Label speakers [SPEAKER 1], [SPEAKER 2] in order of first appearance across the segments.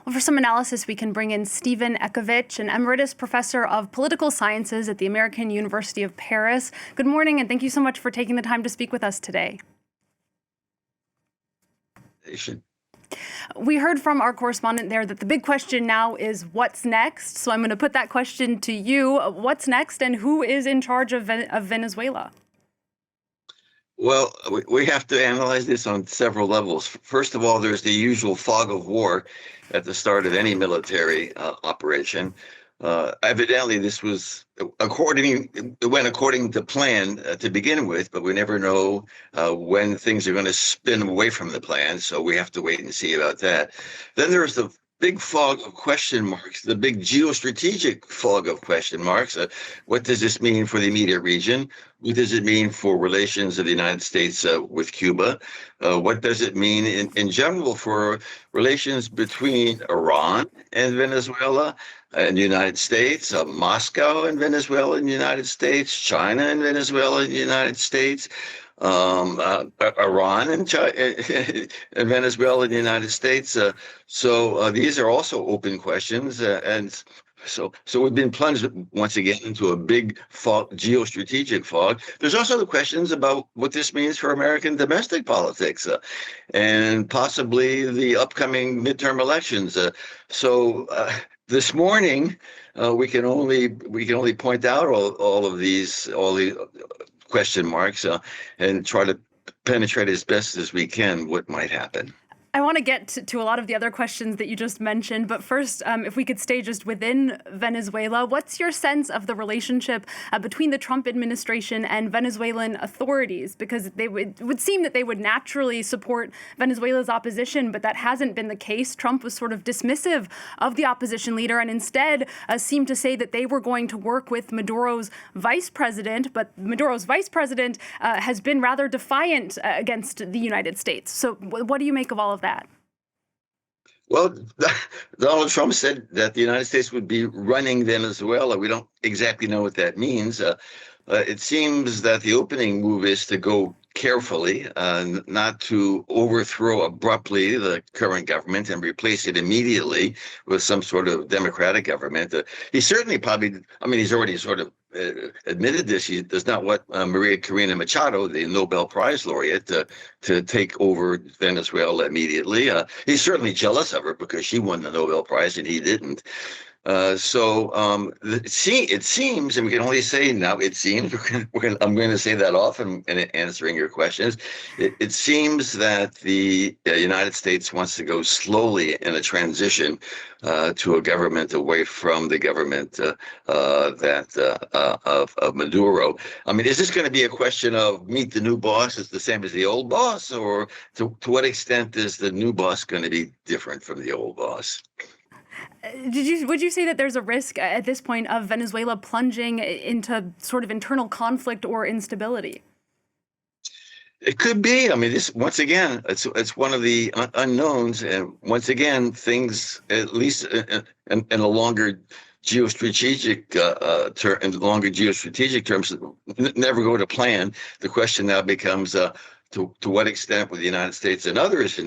[SPEAKER 1] Well, for some analysis, we can bring in Stephen Ekovich, an Emeritus Professor of Political Sciences at the American University of Paris. Good morning, and thank you so much for taking the time to speak with us today. We heard from our correspondent there that the big question now is what's next. So I'm going to put that question to you. What's next, and who is in charge of Venezuela?
[SPEAKER 2] Well, we have to analyze this on several levels. First of all, there's the usual fog of war at the start of any military operation. Evidently, this was it went according to plan to begin with, but we never know when things are going to spin away from the plan. So we have to wait and see about that. Then there's the big fog of question marks, the big geostrategic fog of question marks. What does this mean for the immediate region? What does it mean for relations of the United States with Cuba? What does it mean in general for relations between Iran and Venezuela and the United States, Moscow and Venezuela and the United States, China and Venezuela and the United States? Iran and China, and Venezuela and the United States. So these are also open questions. And so we've been plunged once again into a big geostrategic fog. There's also the questions about what this means for American domestic politics and possibly the upcoming midterm elections. This morning, we can only point out all the question marks and try to penetrate as best as we can what might happen.
[SPEAKER 1] I want to get to a lot of the other questions that you just mentioned, but first, if we could stay just within Venezuela, what's your sense of the relationship between the Trump administration and Venezuelan authorities? Because it would seem that they would naturally support Venezuela's opposition, but that hasn't been the case. Trump was sort of dismissive of the opposition leader and instead seemed to say that they were going to work with Maduro's vice president, but Maduro's vice president has been rather defiant against the United States. So what do you make of all of that?
[SPEAKER 2] Well, Donald Trump said that the United States would be running Venezuela. We don't exactly know what that means. It seems that the opening move is to go carefully, not to overthrow abruptly the current government and replace it immediately with some sort of democratic government. He certainly he's already sort of admitted this. He does not want María Corina Machado, the Nobel Prize laureate, to take over Venezuela immediately. He's certainly jealous of her because she won the Nobel Prize and he didn't. It seems, and we can only say now, it seems, I'm going to say that often in answering your questions, it seems that the United States wants to go slowly in a transition to a government away from the government of Maduro. I mean, is this going to be a question of meet the new boss is the same as the old boss, or to what extent is the new boss going to be different from the old boss?
[SPEAKER 1] Would you say that there's a risk at this point of Venezuela plunging into sort of internal conflict or instability?
[SPEAKER 2] It could be. I mean, this once again, it's one of the unknowns, and once again, things at least in a longer geostrategic terms never go to plan. The question now becomes to what extent will the United States and others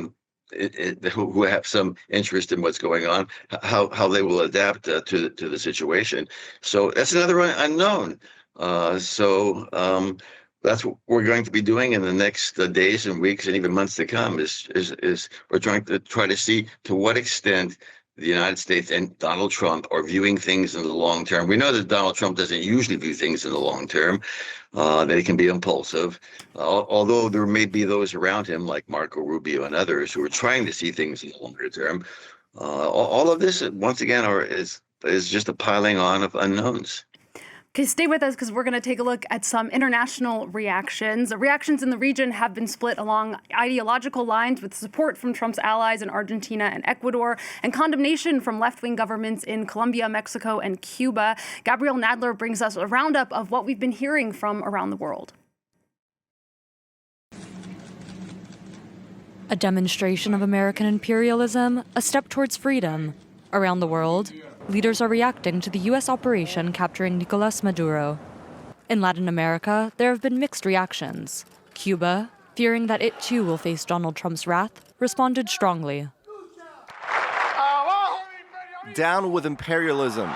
[SPEAKER 2] who have some interest in what's going on, how they will adapt to the situation. So that's another unknown. That's what we're going to be doing in the next days and weeks and even months to come. Is we're trying to see to what extent the United States and Donald Trump are viewing things in the long term. We know that Donald Trump doesn't usually view things in the long term, that he can be impulsive, although there may be those around him like Marco Rubio and others who are trying to see things in the longer term. All of this, once again, is just a piling on of unknowns.
[SPEAKER 1] Okay, stay with us because we're going to take a look at some international reactions. The reactions in the region have been split along ideological lines with support from Trump's allies in Argentina and Ecuador and condemnation from left-wing governments in Colombia, Mexico, and Cuba. Gabrielle Nadler brings us a roundup of what we've been hearing from around the world.
[SPEAKER 3] A demonstration of American imperialism, a step towards freedom. Around the world, leaders are reacting to the U.S. operation capturing Nicolás Maduro. In Latin America, there have been mixed reactions. Cuba, fearing that it too will face Donald Trump's wrath, responded strongly.
[SPEAKER 4] Abajo Down with imperialism.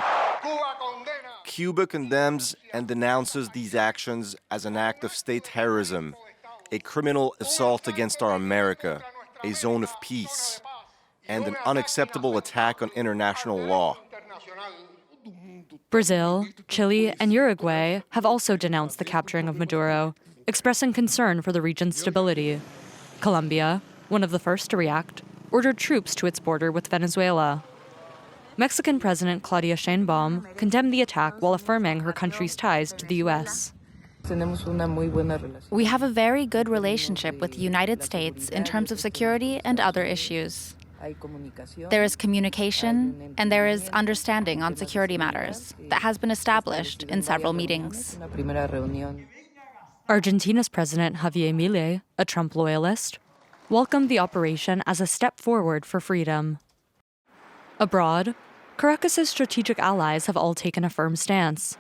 [SPEAKER 4] Cuba condemns and denounces these actions as an act of state terrorism, a criminal assault against our America, a zone of peace, and an unacceptable attack on international law.
[SPEAKER 3] Brazil, Chile, and Uruguay have also denounced the capturing of Maduro, expressing concern for the region's stability. Colombia, one of the first to react, ordered troops to its border with Venezuela. Mexican President Claudia Sheinbaum condemned the attack while affirming her country's ties to the U.S.
[SPEAKER 5] We have a very good relationship with the United States in terms of security and other issues. There is communication and there is understanding on security matters that has been established in several meetings.
[SPEAKER 3] Argentina's President Javier Milei, a Trump loyalist, welcomed the operation as a step forward for freedom. Abroad, Caracas's strategic allies have all taken a firm stance.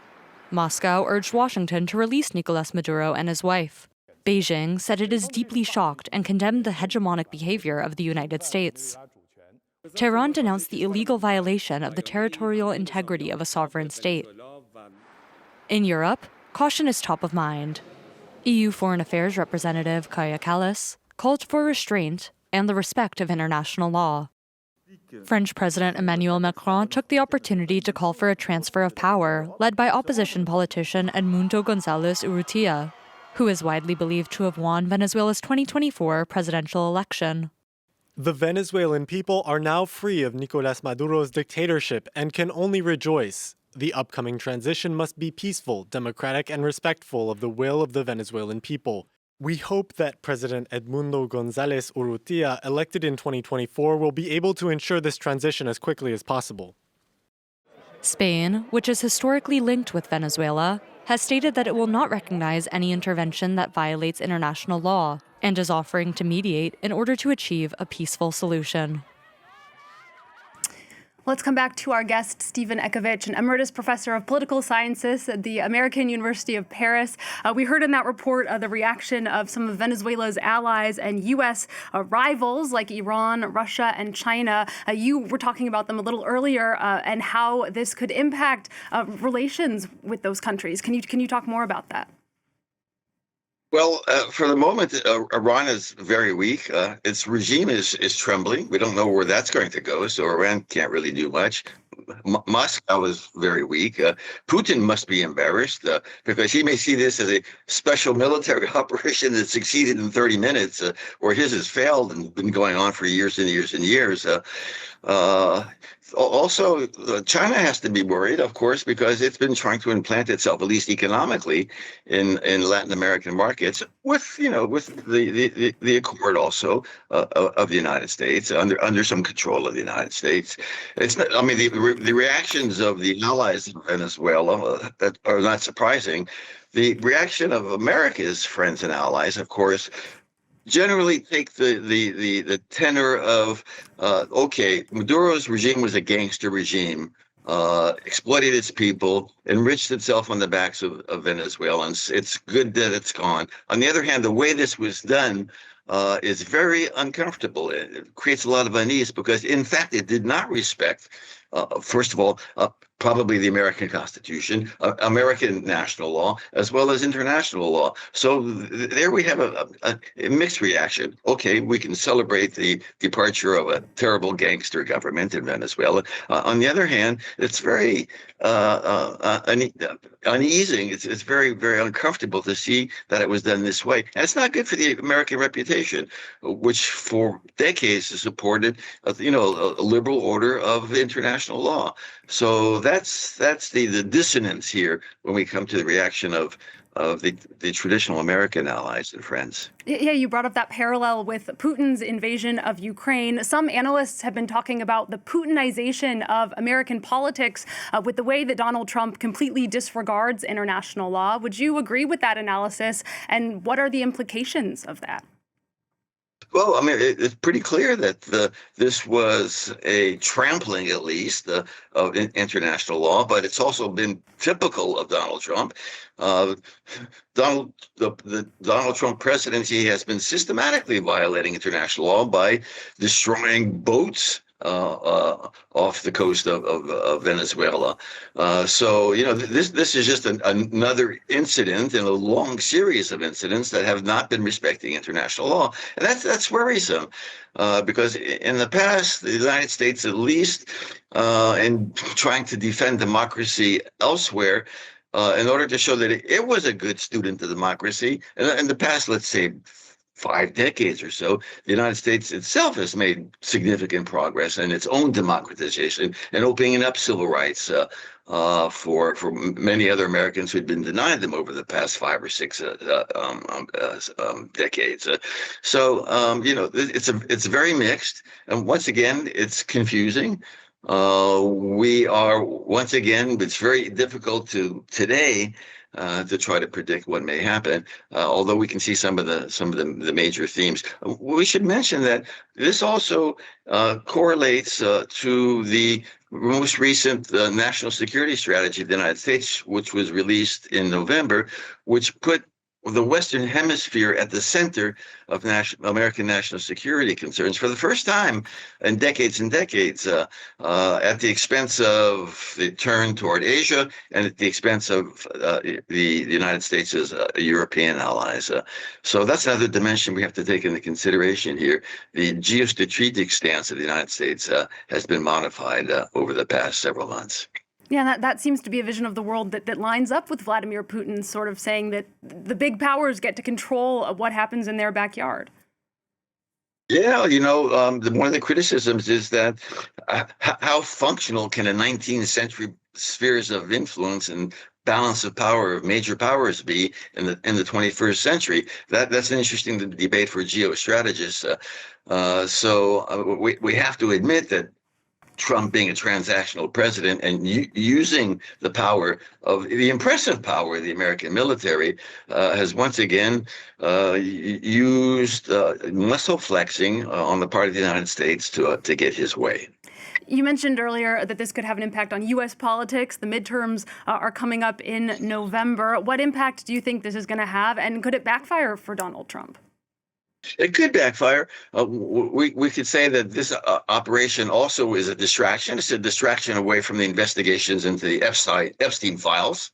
[SPEAKER 3] Moscow urged Washington to release Nicolás Maduro and his wife. Beijing said it is deeply shocked and condemned the hegemonic behavior of the United States. Tehran denounced the illegal violation of the territorial integrity of a sovereign state. In Europe, caution is top of mind. EU Foreign Affairs Representative Kaja Kallas called for restraint and the respect of international law. French President Emmanuel Macron took the opportunity to call for a transfer of power led by opposition politician Edmundo González Urrutia, who is widely believed to have won Venezuela's 2024 presidential election.
[SPEAKER 6] The Venezuelan people are now free of Nicolás Maduro's dictatorship and can only rejoice. The upcoming transition must be peaceful, democratic, and respectful of the will of the Venezuelan people. We hope that President Edmundo González Urrutia, elected in 2024, will be able to ensure this transition as quickly as possible.
[SPEAKER 3] Spain, which is historically linked with Venezuela, has stated that it will not recognize any intervention that violates international law and is offering to mediate in order to achieve a peaceful solution.
[SPEAKER 1] Let's come back to our guest, Stephen Ekovich, an Emeritus Professor of Political Sciences at the American University of Paris. We heard in that report the reaction of some of Venezuela's allies and U.S. Rivals like Iran, Russia, and China. You were talking about them a little earlier and how this could impact relations with those countries. Can you talk more about that?
[SPEAKER 2] Well, for the moment, Iran is very weak. Its regime is trembling. We don't know where that's going to go, so Iran can't really do much. Moscow is very weak. Putin must be embarrassed because he may see this as a special military operation that succeeded in 30 minutes, where his has failed and been going on for years and years and years. Also, China has to be worried, of course, because it's been trying to implant itself, at least economically, in Latin American markets, with the accord also of the United States, under some control of the United States. It's not, I mean, the reactions of the allies in Venezuela that are not surprising. The reaction of America's friends and allies, of course, generally take the tenor of, okay, Maduro's regime was a gangster regime, exploited its people, enriched itself on the backs of Venezuelans. It's good that it's gone. On the other hand, the way this was done is very uncomfortable. It creates a lot of unease because, in fact, it did not respect, first of all, probably the American Constitution, American national law, as well as international law. So there we have a mixed reaction. Okay, we can celebrate the departure of a terrible gangster government in Venezuela. On the other hand, it's very uneasing. It's very, very uncomfortable to see that it was done this way. And it's not good for the American reputation, which for decades has supported, a liberal order of international law. So that's the dissonance here when we come to the reaction of the traditional American allies and friends.
[SPEAKER 1] Yeah, you brought up that parallel with Putin's invasion of Ukraine. Some analysts have been talking about the Putinization of American politics with the way that Donald Trump completely disregards international law. Would you agree with that analysis? And what are the implications of that?
[SPEAKER 2] Well, I mean, it's pretty clear that this was a trampling, at least, of international law, but it's also been typical of Donald Trump. The Donald Trump presidency has been systematically violating international law by destroying boats, off the coast of Venezuela. So, this is just another incident in a long series of incidents that have not been respecting international law. And that's worrisome because in the past, the United States, at least in trying to defend democracy elsewhere, in order to show that it was a good student of democracy, in the past, let's say, 5 decades or so, the United States itself has made significant progress in its own democratization and opening up civil rights for many other Americans who had been denied them over the past 5 or 6 decades. It's very mixed, and once again, it's confusing. We are once again, it's very difficult today to try to predict what may happen. Although we can see some of the major themes. We should mention that this also correlates to the most recent national security strategy of the United States, which was released in November, which put the Western Hemisphere at the center of American national security concerns for the first time in decades and decades, at the expense of the turn toward Asia and at the expense of the United States' European allies. So that's another dimension we have to take into consideration here. The geostrategic stance of the United States has been modified over the past several months.
[SPEAKER 1] Yeah, that seems to be a vision of the world that lines up with Vladimir Putin sort of saying that the big powers get to control what happens in their backyard.
[SPEAKER 2] Yeah, one of the criticisms is that how functional can a 19th century spheres of influence and balance of power of major powers be in the 21st century? That's an interesting debate for geostrategists. So we have to admit that Trump being a transactional president and using the power of the impressive power of the American military has once again used muscle flexing on the part of the United States to get his way.
[SPEAKER 1] You mentioned earlier that this could have an impact on U.S. politics. The midterms are coming up in November. What impact do you think this is going to have, and could it backfire for Donald Trump?
[SPEAKER 2] It could backfire. We could say that this operation also is a distraction. It's a distraction away from the investigations into the Epstein files,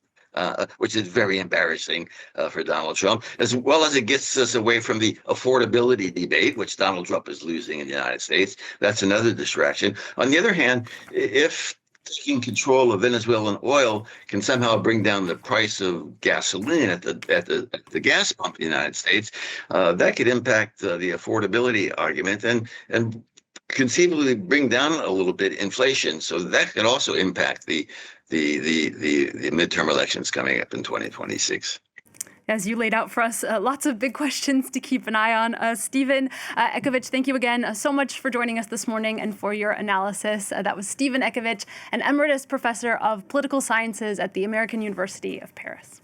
[SPEAKER 2] which is very embarrassing for Donald Trump, as well as it gets us away from the affordability debate, which Donald Trump is losing in the United States. That's another distraction. On the other hand, if taking control of Venezuelan oil can somehow bring down the price of gasoline at the gas pump in the United States, that could impact the affordability argument and conceivably bring down a little bit inflation. So that could also impact the midterm elections coming up in 2026.
[SPEAKER 1] As you laid out for us, lots of big questions to keep an eye on. Stephen Ekovich, thank you again so much for joining us this morning and for your analysis. That was Stephen Ekovich, an Emeritus Professor of Political Sciences at the American University of Paris.